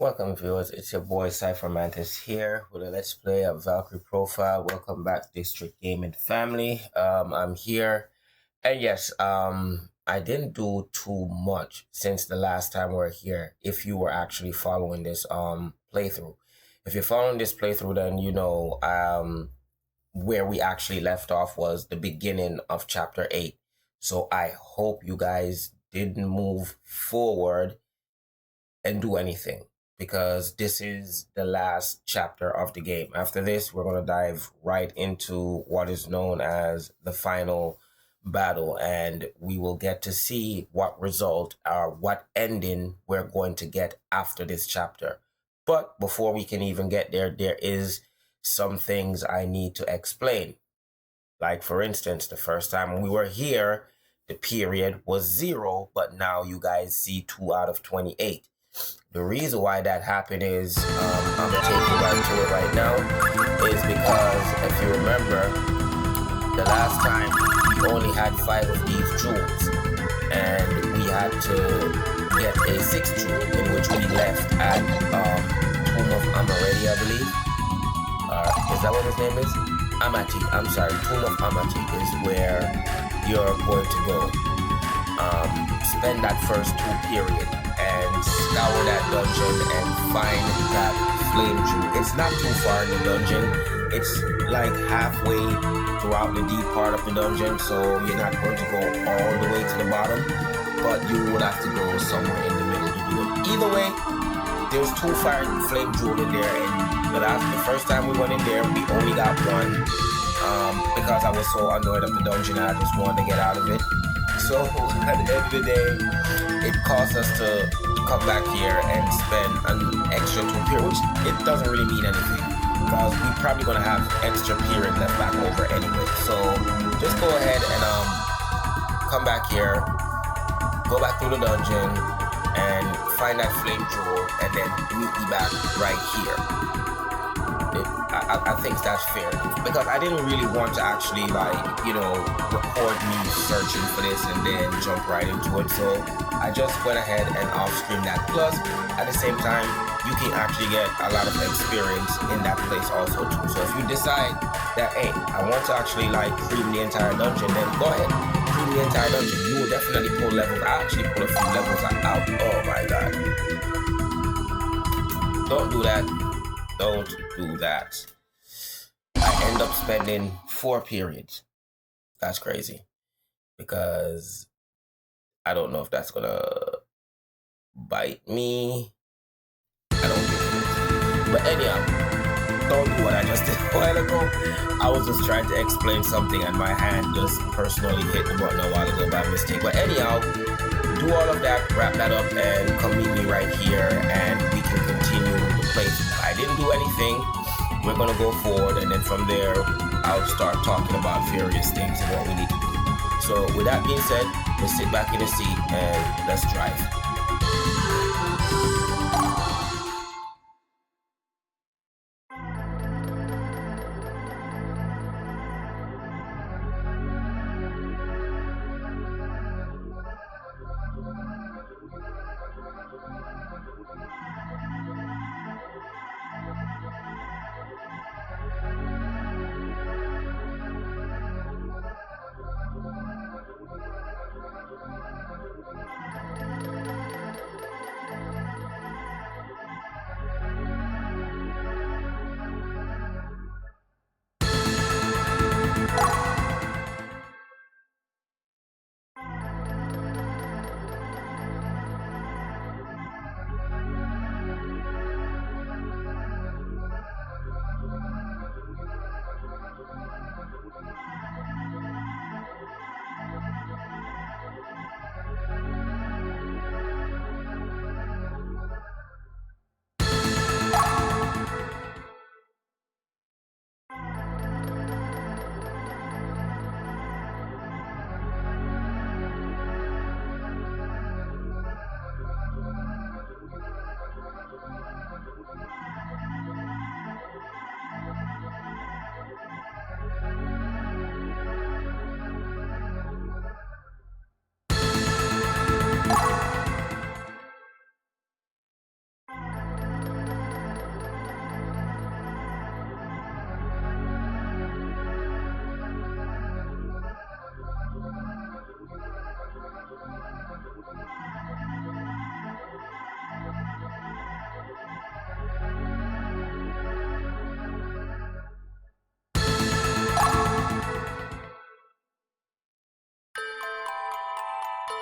Welcome viewers, it's your boy Cypher Mantis here with a Let's Play of Valkyrie Profile. Welcome back District Gaming family. I'm here and yes, I didn't do too much since the last time we were here. If you were actually following this playthrough. If you're following this playthrough, then you know where we actually left off was the beginning of chapter 8. So I hope you guys didn't move forward and do anything, because this is the last chapter of the game. After this, we're going to dive right into what is known as the final battle, and we will get to see what result or what ending we're going to get after this chapter. But before we can even get there, there is some things I need to explain. Like, for instance, the first time we were here, the period was 0, but now you guys see 2 out of 28. The reason why that happened is, I'm gonna take you right to it right now, is because if you remember, the last time we only had 5 of these jewels, and we had to get a 6th jewel, in which we left at Tomb of Amareti, I believe. Is that what his name is? Amati. I'm sorry, Tomb of Amati is where you're going to go. Spend that first 2 period and scour that dungeon and find that flame jewel. It's not too far in the dungeon. It's like halfway throughout the deep part of the dungeon, so you're not going to go all the way to the bottom, but you would have to go somewhere in the middle to do it. Either way, there's 2 fire flame jewel in there, and the first time we went in there, we only got 1 because I was so annoyed of the dungeon, I just wanted to get out of it. So at the end of the day, it cost us to come back here and spend an extra 2 period, which it doesn't really mean anything, because we're probably going to have extra period left back over anyway. So just go ahead and come back here, go back through the dungeon, and find that flame jewel, and then meet me back right here. I think that's fair, because I didn't really want to actually, record me searching for this and then jump right into it. So I just went ahead and off-stream that. Plus, at the same time, you can actually get a lot of experience in that place also too. So if you decide that, hey, I want to actually cream the entire dungeon, then go ahead, cream the entire dungeon. You will definitely pull levels. I actually pull a few levels out. Oh my god. Don't do that. Don't do that. I end up spending 4 periods. That's crazy, because I don't know if that's gonna bite me. I don't think it is. But anyhow, don't do what I just did a while ago. I was just trying to explain something and my hand just personally hit the button a while ago by mistake. But anyhow, do all of that, wrap that up, and come meet me right here, and we can continue the playthrough. I didn't do anything. We're gonna go forward, and then from there, I'll start talking about various things and what we need to do. So with that being said, let's sit back in the seat and let's drive.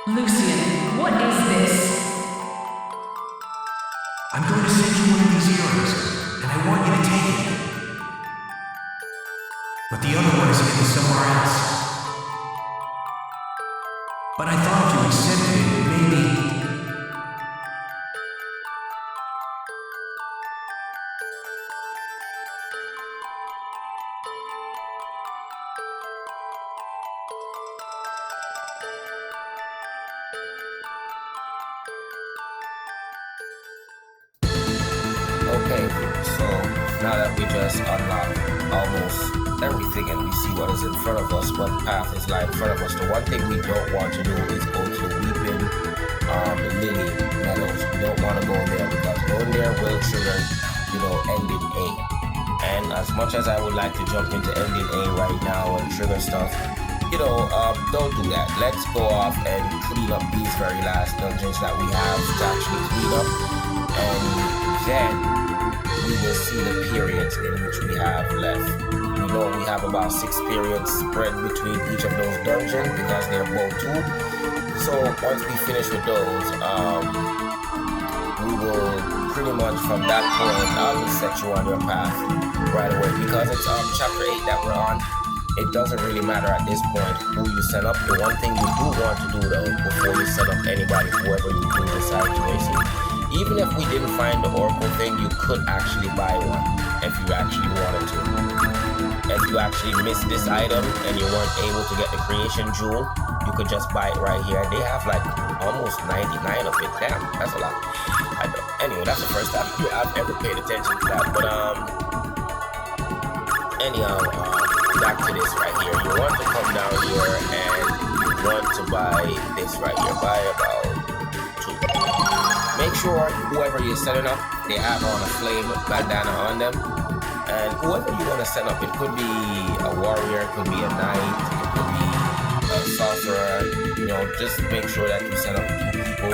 Lucian, what is this? I'm going to send you one of these earrings, and I want you to take it. But the other one is hidden somewhere else. But I thought if you accepted it, maybe... Okay, so now that we just unlocked almost everything and we see what is in front of us, what path is lying in front of us, the one thing we don't want to do is go to Weeping Lily Meadows. We don't want to go there because going there will trigger, ending A. And as much as I would like to jump into ending A right now and trigger stuff, don't do that. Let's go off and clean up these very last dungeons that we have to actually clean up, and then we will see the periods in which we have left. We know we have about 6 periods spread between each of those dungeons because they're both 2. So once we finish with those, we will pretty much from that point, I'll just set you on your path right away because it's chapter 8 that we're on. It doesn't really matter at this point who you set up. The one thing you do want to do though, before you set up anybody, whoever you do decide to basically, even if we didn't find the Oracle thing, you could actually buy one if you actually wanted to. If you actually missed this item and you weren't able to get the creation jewel, you could just buy it right here. They have like almost 99 of it. Damn, that's a lot. I know. Anyway, that's the first time I've ever paid attention to that. But anyhow, back to this right here. You want to come down here and you want to buy this right here. Buy about 2. Make sure whoever you're setting up, they have on a flame bandana on them. And whoever you want to set up, it could be a warrior, it could be a knight, it could be a sorcerer. Just make sure that you set up 2 people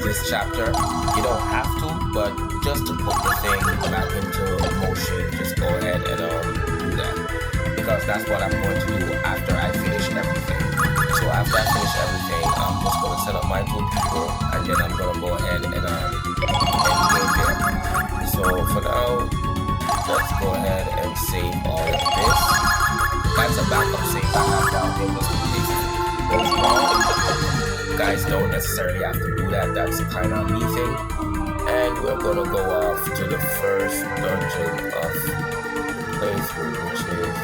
this chapter. You don't have to, but just to put the thing back into motion, just go ahead and do that. Because that's what I'm going to do after I finish everything. So after I finish everything, I'm just going to set up my 2 people, and then I'm going to go ahead and go there. So for now, let's go ahead and save all of this. That's a backup save I have down here just in case it goes wrong. You guys don't necessarily have to do that. That's kind of me thing. And we're going to go off to the first dungeon of playthrough, which is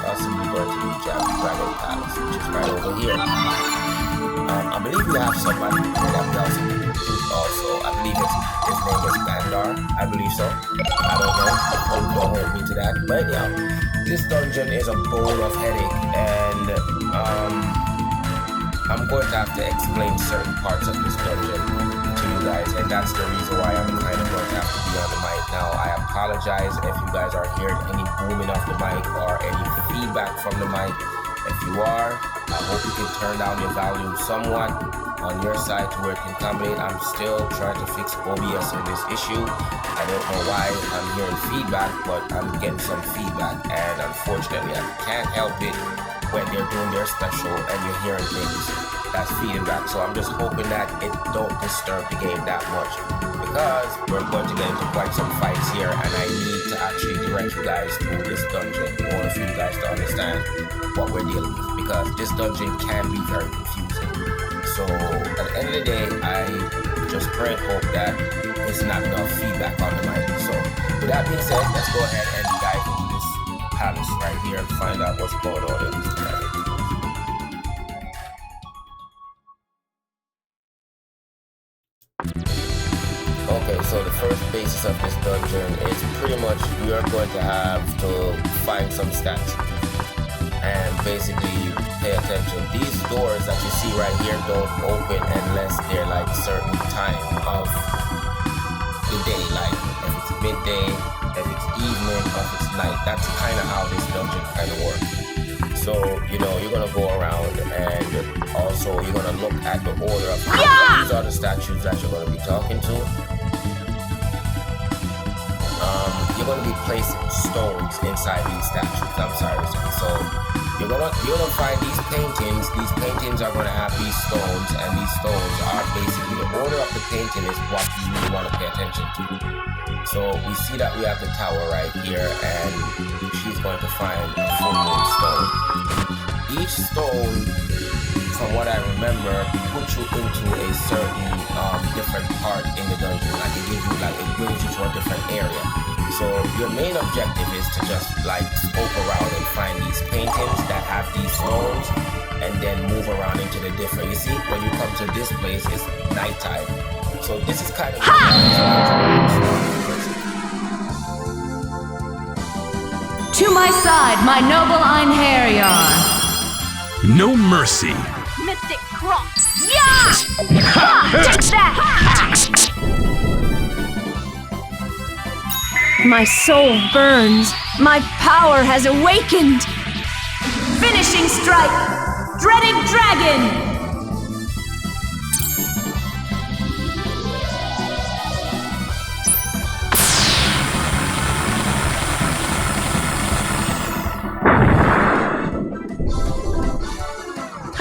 possibly going to be Dragon Palace, which is right over here. I believe we have somebody that we also. I believe his name is Bandar. I believe so. I don't know. Don't hold me to that. But anyhow, this dungeon is a bowl of headache, and I'm going to have to explain certain parts of this dungeon to you guys, and that's the reason why I'm kind of going to have to be on the mic now. I apologize if you guys are hearing any booming off the mic or any feedback from the mic. If you are, I hope you can turn down your volume somewhat on your side to where it can accommodate. I'm still trying to fix OBS in this issue. I don't know why I'm hearing feedback, but I'm getting some feedback, and unfortunately I can't help it when they're doing their special and you're hearing things that's feeding back. So I'm just hoping that it don't disturb the game that much, because we're going to get into quite some fights here, and I need to actually direct you guys through this dungeon in order for you guys to understand what we're dealing with, because this dungeon can be very confusing. So at the end of the day, I just pray and hope that it's not enough feedback on the mic. So with that being said, let's go ahead and dive into this palace right here and find out what's going on in this planet. Okay, so the first basis of this dungeon is pretty much we are going to have to find some statues. And basically pay attention. These doors that you see right here don't open unless they're like certain time of the day, like if it's midday, if it's evening, or if it's night. That's kind of how this dungeon kind of works. So, you're going to go around, and also you're going to look at the order of these are the statues that you're going to be talking to. You're going to be placing stones inside these statues. I'm sorry. So you're gonna find these paintings. These paintings are gonna have these stones, and these stones are basically the order of the painting is what you really want to pay attention to. So we see that we have the tower right here, and she's going to find a full moon stone. Each stone, from what I remember, puts you into a certain different part in the dungeon. Like it brings you to a different area. So your main objective is to just like scope around and find these paintings that have these stones, and then move around into the different. You see, when you come to this place, it's nighttime. So this is kind of To my side, my noble Einherjar. No mercy. Mystic Cross. Yeah! Take that! My soul burns. My power has awakened. Finishing strike! Dreaded dragon!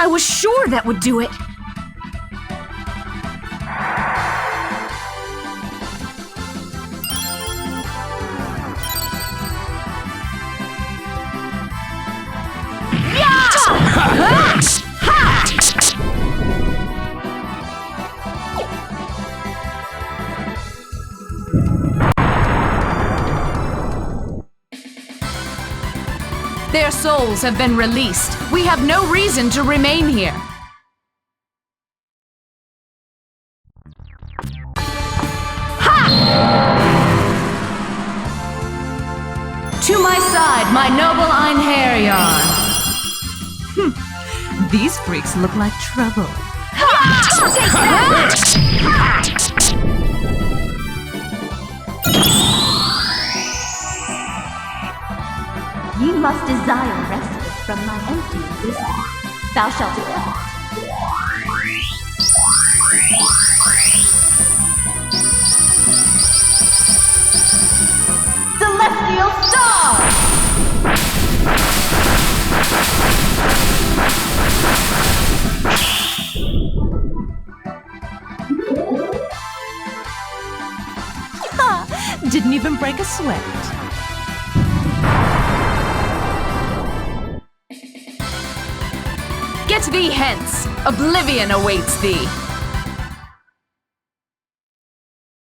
I was sure that would do it. Their souls have been released. We have no reason to remain here. To my side, my noble Einherjar. These freaks look like trouble. Ye must desire respite from my empty existence. Thou shalt accept. Celestial Star! Didn't even break a sweat. Get thee hence! Oblivion awaits thee!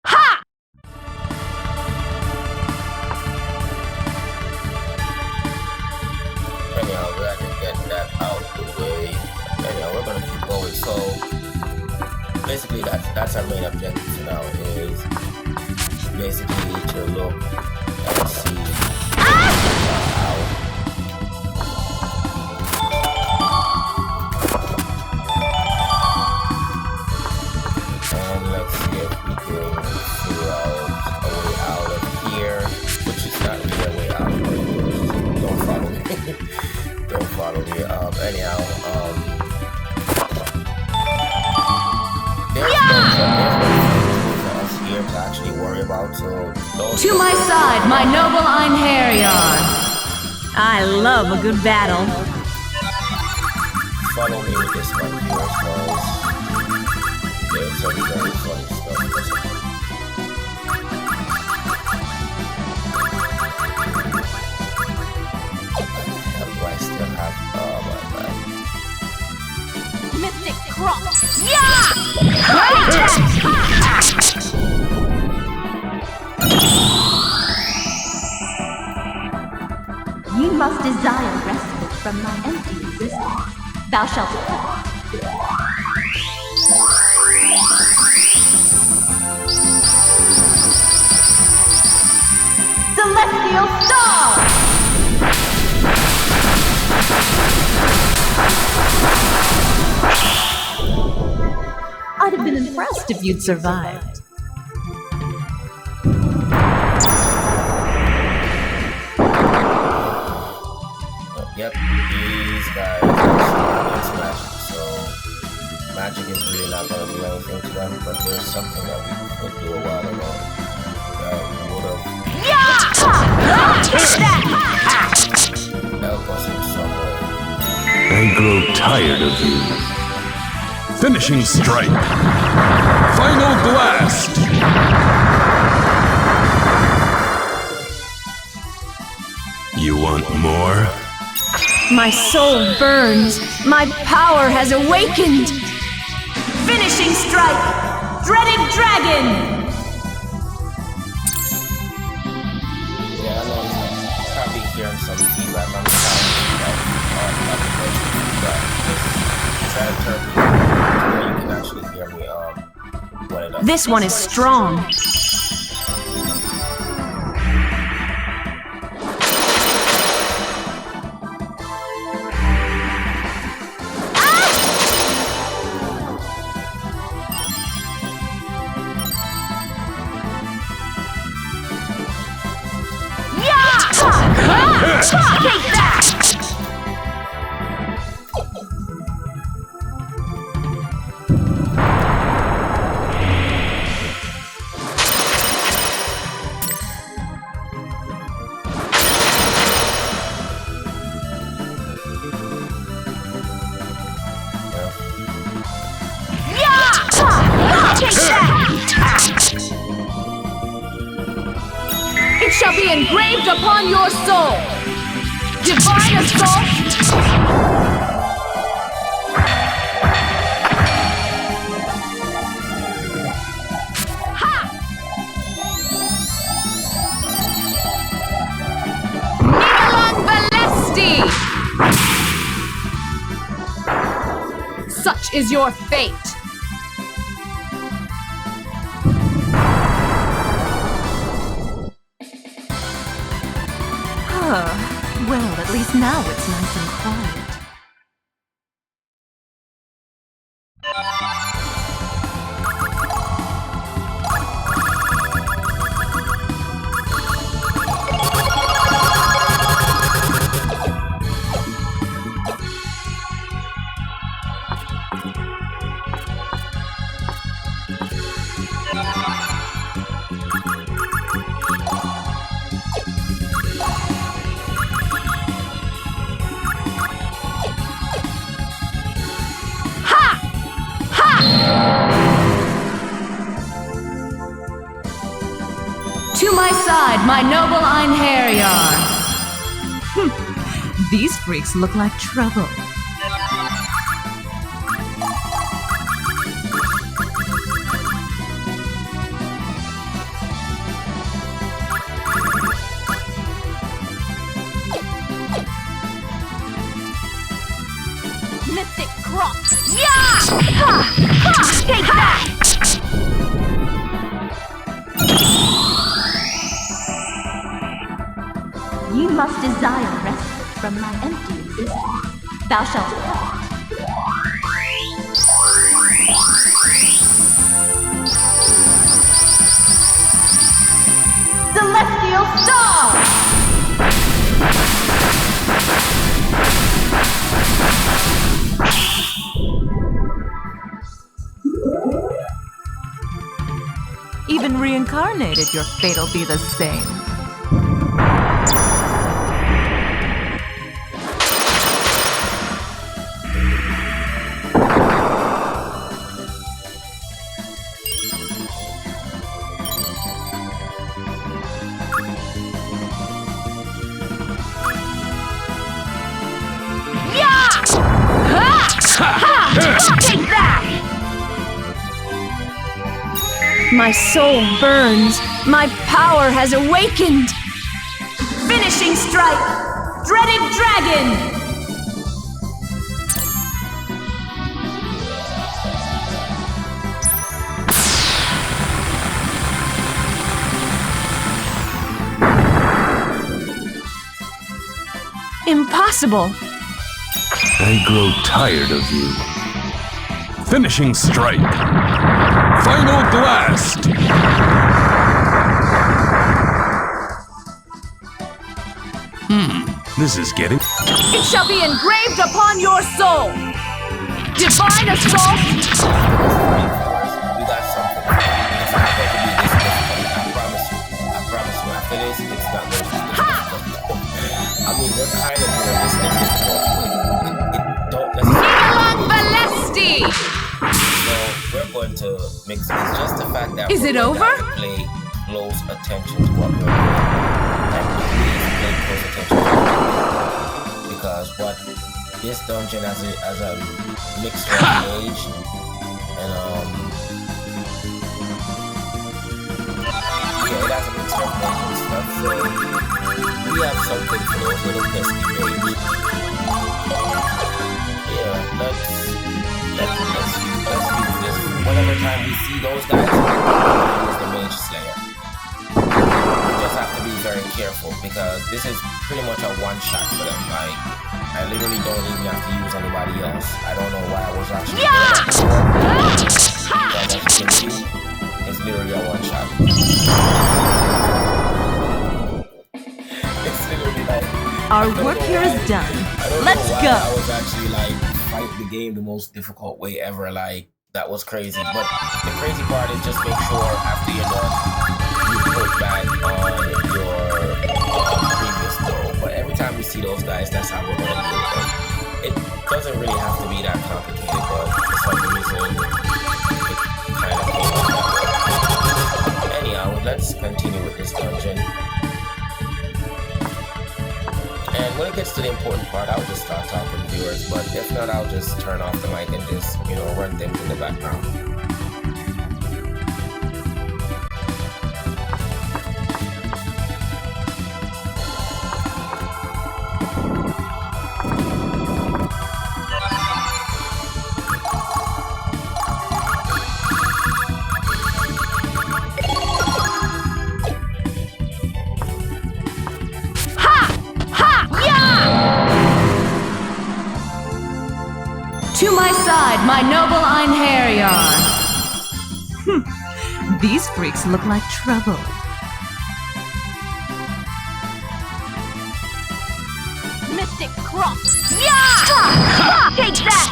Ha! anyhow, we had to get that out the way. Anyhow, we're gonna keep going. So basically, that's our main objective for now. Is basically to look and see how. And let's see if we can figure out a way out of here, which is not really a way out. Don't follow me. Don't follow me. Anyhow, there's no for us here to actually worry about. So To my side, my noble Einherjar. I love a good battle. follow me with this one here, because there's some very funny stuff. How do I still have my bad. Mystic Cross. Ye must desire respite from my empty existence. Thou shalt accept. Celestial Star! I'd have been impressed if you'd survived. Yep, these guys are strong against magic, so magic is really not going to do anything to them, but there's something that we could do a while ago that would have helped us in some way. grow tired of you. Finishing strike. Final blast. You want more? My soul burns. My power has awakened. Finishing strike. Dreaded dragon. Yeah, I know you're probably hearing some feedback. I'm trying to turn it where you can actually hear me. What it does. This one is strong. Take that! Take that! It shall be engraved upon your soul. Divine assault! Ha! Nidalang Valesti! Such is your fate. Well, at least now it's nice and quiet. To my side, my noble Einherjar. These freaks look like trouble. Mystic cross. Yeah! Ha! Ha! Take that! You must desire respite from my empty existence. Thou shalt accept. Celestial Star! Even reincarnated, your fate'll be the same. Take that! My soul burns. My power has awakened. Finishing strike. Dreaded dragon. Impossible. I grow tired of you. Finishing strike. Final blast. This is getting... It shall be engraved upon your soul. Divine assault. You got something. It's not going to be this difficult. I promise you. I promise you. After this, it's not going to be this difficult. I mean, we're kind of doing this thing difficult. It don't going to mix it. It's just the fact that Is we're it going to over? have to pay close attention to what we're doing. And please pay close attention to what we're doing. Because what this dungeon has a mixture of mage and yeah, it has a mixture of mage and stuff. So we have something for those little pesky mage. Yeah, let's use this. Whenever time we see those guys, we'll use the Mage Slayer. We just have to be very careful because this is pretty much a one-shot for them. Like, I literally don't even have to use anybody else. I don't know why I was actually doing that before. But as you can see, it's literally a one-shot. It's literally like... Our work here is done. Let's go. I was actually like fight the game the most difficult way ever. Like that was crazy. But the crazy part is just make sure after you're done, you put back on your previous throw. But every time we see those guys, that's how we're gonna do it. It doesn't really have to be that complicated, but for some reason, it kind of came out that way. Anyhow, let's continue with this dungeon. And when it gets to the important part, I'll just start talking to viewers, but if not, I'll just turn off the mic and just, run things in the background. To my side, my noble Einherjar. These freaks look like trouble. Mystic Cross. Yeah! Take that!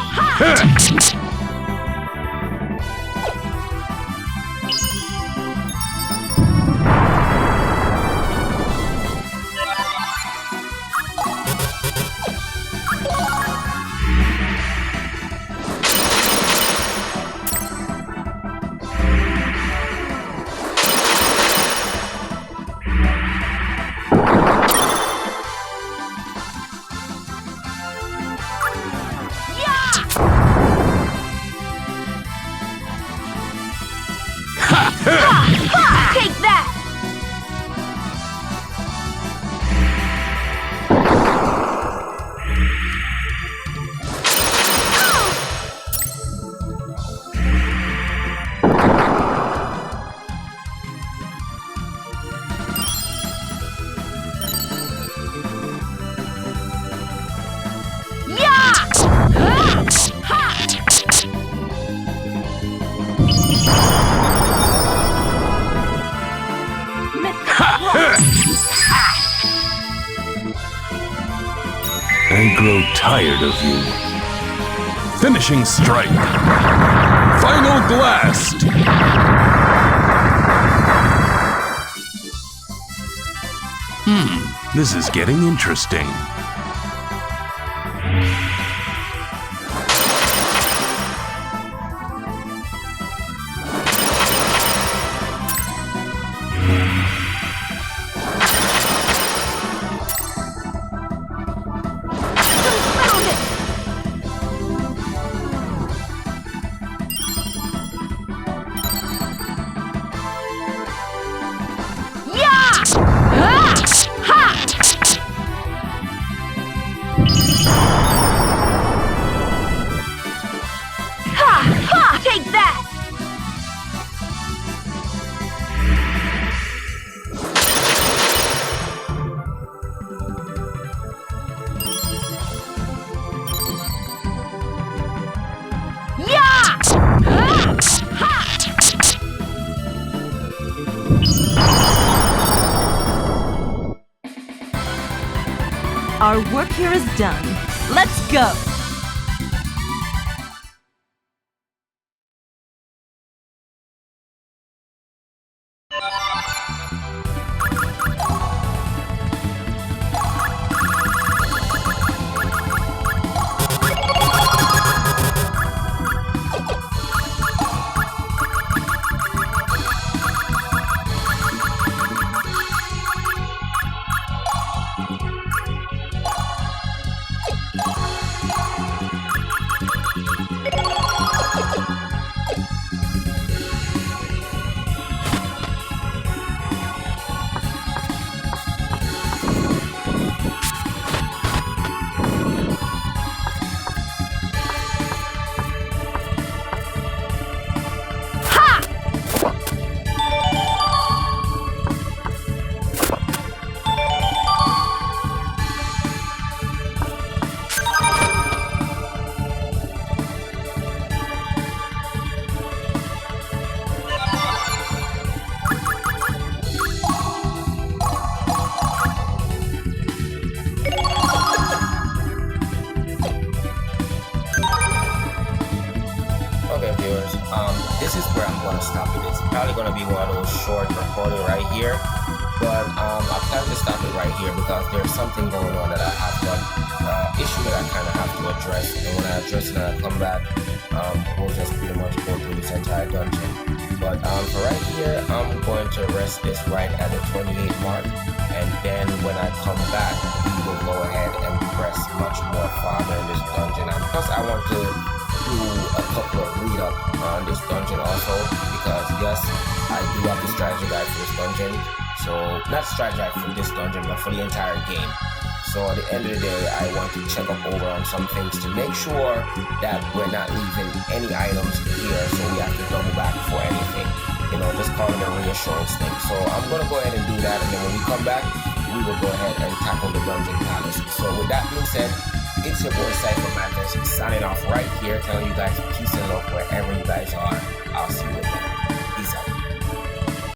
Take that! I grow tired of you. Finishing strike. Final blast. This is getting interesting. Take that! Our work here is done. Let's go. this is where I'm going to stop it. It's probably going to be one of those short recording right here, but I plan to stop it right here because there's something going on that I have one issue that I kind of have to address, and when I address it and I come back, we'll just pretty much go through this entire dungeon. But for right here, I'm going to rest this right at the 28 mark, and then when I come back, we will go ahead and press much more farther in this dungeon. And plus, I want to do a couple of read up on this dungeon also, because yes, I do have the strategy guide for this dungeon. So not strategy guide for this dungeon, but for the entire game. So at the end of the day, I want to check up over on some things to make sure that we're not leaving any items here, so we have to double back for anything. You know, just call it a reassurance thing. So I'm gonna go ahead and do that, and then when we come back, we will go ahead and tackle the Dungeon Palace. So with that being said, it's your boy Cypher Mantis signing off right here, telling you guys peace and love wherever you guys are.